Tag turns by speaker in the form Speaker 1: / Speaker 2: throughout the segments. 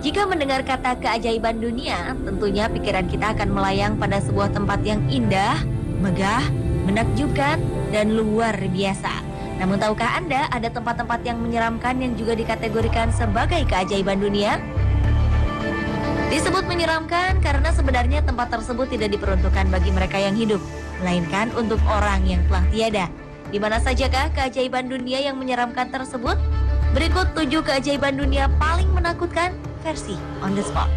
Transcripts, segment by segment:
Speaker 1: Jika mendengar kata keajaiban dunia, tentunya pikiran kita akan melayang pada sebuah tempat yang indah, megah, menakjubkan, dan luar biasa. Namun tahukah Anda ada tempat-tempat yang menyeramkan yang juga dikategorikan sebagai keajaiban dunia? Disebut menyeramkan karena sebenarnya tempat tersebut tidak diperuntukkan bagi mereka yang hidup, melainkan untuk orang yang telah tiada. Di mana sajakah keajaiban dunia yang menyeramkan tersebut? Berikut 7 keajaiban dunia paling menakutkan versi on the spot.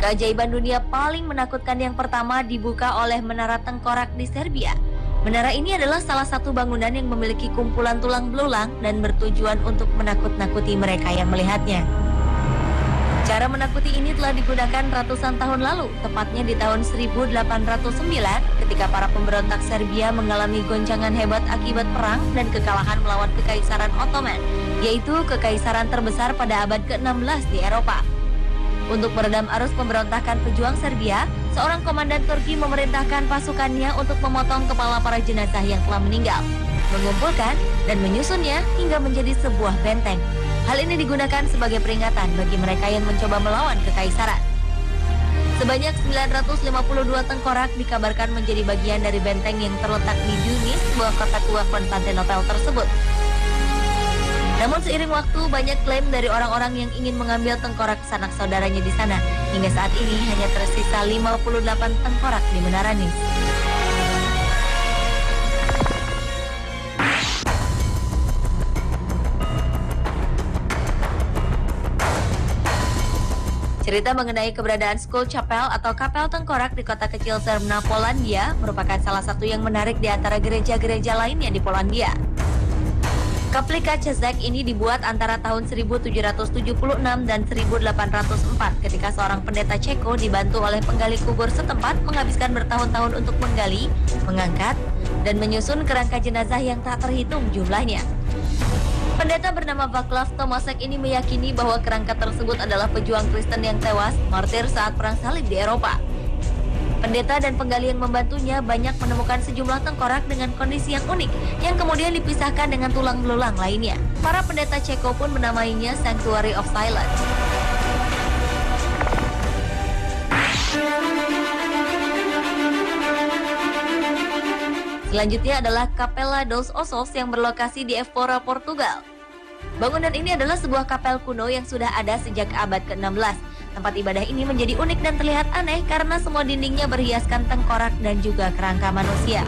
Speaker 1: Keajaiban dunia paling menakutkan yang pertama dibuka oleh Menara Tengkorak di Serbia. Menara ini adalah salah satu bangunan yang memiliki kumpulan tulang belulang dan bertujuan untuk menakut-nakuti mereka yang melihatnya. Cara menakuti ini telah digunakan ratusan tahun lalu, tepatnya di tahun 1809 ketika para pemberontak Serbia mengalami goncangan hebat akibat perang dan kekalahan melawan Kekaisaran Ottoman, yaitu kekaisaran terbesar pada abad ke-16 di Eropa. Untuk meredam arus pemberontakan pejuang Serbia, seorang komandan Turki memerintahkan pasukannya untuk memotong kepala para jenazah yang telah meninggal, mengumpulkan dan menyusunnya hingga menjadi sebuah benteng. Hal ini digunakan sebagai peringatan bagi mereka yang mencoba melawan kekaisaran. Sebanyak 952 tengkorak dikabarkan menjadi bagian dari benteng yang terletak di Dunis, sebuah kota tua Konstantinopel tersebut. Namun seiring waktu, banyak klaim dari orang-orang yang ingin mengambil tengkorak sanak saudaranya di sana. Hingga saat ini hanya tersisa 58 tengkorak di Menara Nis. Cerita mengenai keberadaan Skull Chapel atau kapel tengkorak di kota kecil Zrna, Polandia merupakan salah satu yang menarik di antara gereja-gereja lainnya di Polandia. Kaplika Czech ini dibuat antara tahun 1776 dan 1804 ketika seorang pendeta Ceko dibantu oleh penggali kubur setempat menghabiskan bertahun-tahun untuk menggali, mengangkat, dan menyusun kerangka jenazah yang tak terhitung jumlahnya. Pendeta bernama Vaclav Tomasek ini meyakini bahwa kerangka tersebut adalah pejuang Kristen yang tewas martir saat perang salib di Eropa. Pendeta dan penggali yang membantunya banyak menemukan sejumlah tengkorak dengan kondisi yang unik yang kemudian dipisahkan dengan tulang belulang lainnya. Para pendeta Ceko pun menamainya Sanctuary of Silence. Selanjutnya adalah Capella dos Ossos yang berlokasi di Évora, Portugal. Bangunan ini adalah sebuah kapel kuno yang sudah ada sejak abad ke-16. Tempat ibadah ini menjadi unik dan terlihat aneh karena semua dindingnya berhiaskan tengkorak dan juga kerangka manusia.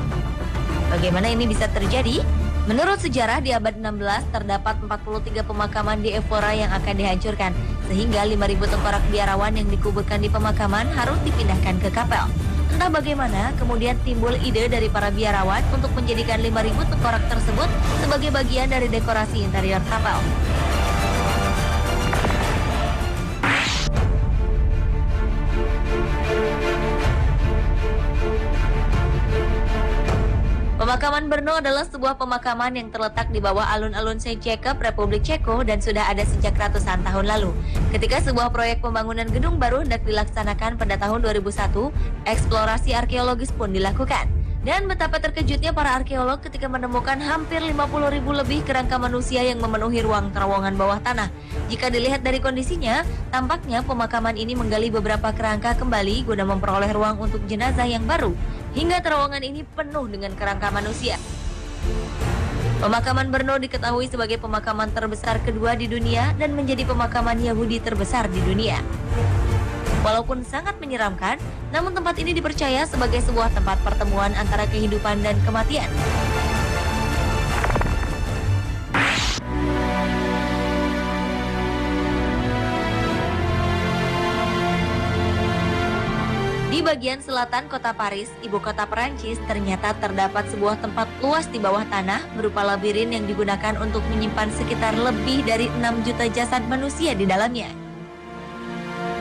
Speaker 1: Bagaimana ini bisa terjadi? Menurut sejarah di abad 16 terdapat 43 pemakaman di Évora yang akan dihancurkan, sehingga 5.000 tengkorak biarawan yang dikuburkan di pemakaman harus dipindahkan ke kapel. Entah bagaimana, kemudian timbul ide dari para biarawan untuk menjadikan 5.000 tengkorak tersebut sebagai bagian dari dekorasi interior kapel. Pemakaman Brno adalah sebuah pemakaman yang terletak di bawah alun-alun Saint Jacob, Republik Ceko dan sudah ada sejak ratusan tahun lalu. Ketika sebuah proyek pembangunan gedung baru hendak dilaksanakan pada tahun 2001, eksplorasi arkeologis pun dilakukan. Dan betapa terkejutnya para arkeolog ketika menemukan hampir 50.000 lebih kerangka manusia yang memenuhi ruang terowongan bawah tanah. Jika dilihat dari kondisinya, tampaknya pemakaman ini menggali beberapa kerangka kembali guna memperoleh ruang untuk jenazah yang baru. Hingga terowongan ini penuh dengan kerangka manusia. Pemakaman Brno diketahui sebagai pemakaman terbesar kedua di dunia dan menjadi pemakaman Yahudi terbesar di dunia. Walaupun sangat menyeramkan, namun tempat ini dipercaya sebagai sebuah tempat pertemuan antara kehidupan dan kematian. Di bagian selatan kota Paris, ibu kota Perancis, ternyata terdapat sebuah tempat luas di bawah tanah berupa labirin yang digunakan untuk menyimpan sekitar lebih dari 6 juta jasad manusia di dalamnya.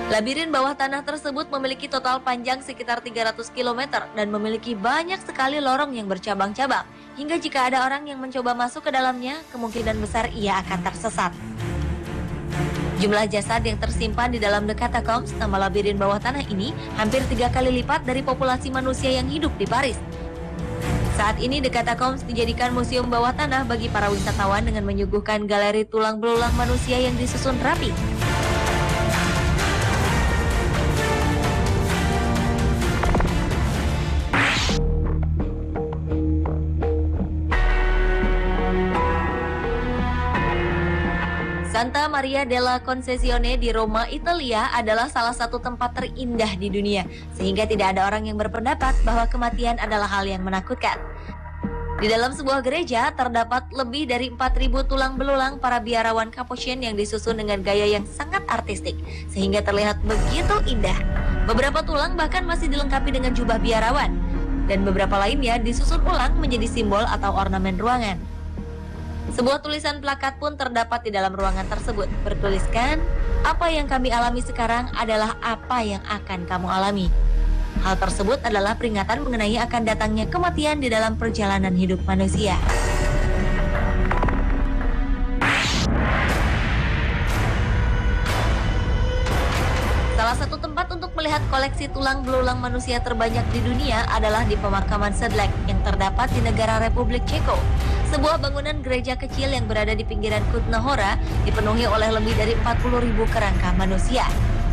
Speaker 1: Labirin bawah tanah tersebut memiliki total panjang sekitar 300 km dan memiliki banyak sekali lorong yang bercabang-cabang. Hingga jika ada orang yang mencoba masuk ke dalamnya, kemungkinan besar ia akan tersesat. Jumlah jasad yang tersimpan di dalam The Catacombs, nama labirin bawah tanah ini, hampir 3 kali lipat dari populasi manusia yang hidup di Paris. Saat ini The Catacombs dijadikan museum bawah tanah bagi para wisatawan dengan menyuguhkan galeri tulang belulang manusia yang disusun rapi. Santa Maria della Concesione di Roma, Italia adalah salah satu tempat terindah di dunia, sehingga tidak ada orang yang berpendapat bahwa kematian adalah hal yang menakutkan. Di dalam sebuah gereja terdapat lebih dari 4.000 tulang belulang para biarawan Capuchin yang disusun dengan gaya yang sangat artistik, sehingga terlihat begitu indah. Beberapa tulang bahkan masih dilengkapi dengan jubah biarawan, dan beberapa lainnya disusun ulang menjadi simbol atau ornamen ruangan. Sebuah tulisan plakat pun terdapat di dalam ruangan tersebut, bertuliskan, "Apa yang kami alami sekarang adalah apa yang akan kamu alami." Hal tersebut adalah peringatan mengenai akan datangnya kematian di dalam perjalanan hidup manusia. Salah satu tempat untuk melihat koleksi tulang belulang manusia terbanyak di dunia adalah di pemakaman Sedlec yang terdapat di negara Republik Ceko. Sebuah bangunan gereja kecil yang berada di pinggiran Kutna Hora dipenuhi oleh lebih dari 40.000 kerangka manusia.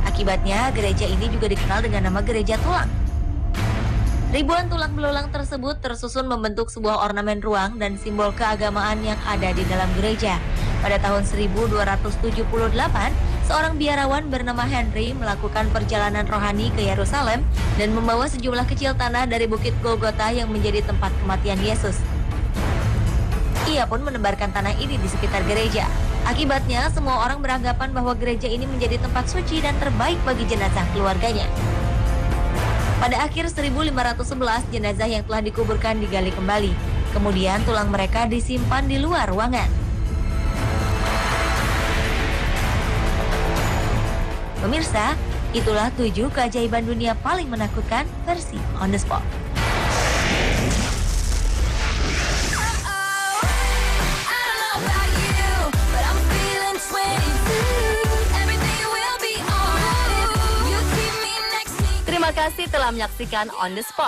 Speaker 1: Akibatnya, gereja ini juga dikenal dengan nama Gereja Tulang. Ribuan tulang belulang tersebut tersusun membentuk sebuah ornamen ruang dan simbol keagamaan yang ada di dalam gereja. Pada tahun 1278, seorang biarawan bernama Henry melakukan perjalanan rohani ke Yerusalem dan membawa sejumlah kecil tanah dari Bukit Golgota yang menjadi tempat kematian Yesus. Ia pun menebarkan tanah ini di sekitar gereja. Akibatnya, semua orang beranggapan bahwa gereja ini menjadi tempat suci dan terbaik bagi jenazah keluarganya. Pada akhir 1511, jenazah yang telah dikuburkan digali kembali. Kemudian tulang mereka disimpan di luar ruangan. Pemirsa, itulah 7 keajaiban dunia paling menakutkan versi On The Spot.
Speaker 2: Terima kasih telah menyaksikan On The Spot.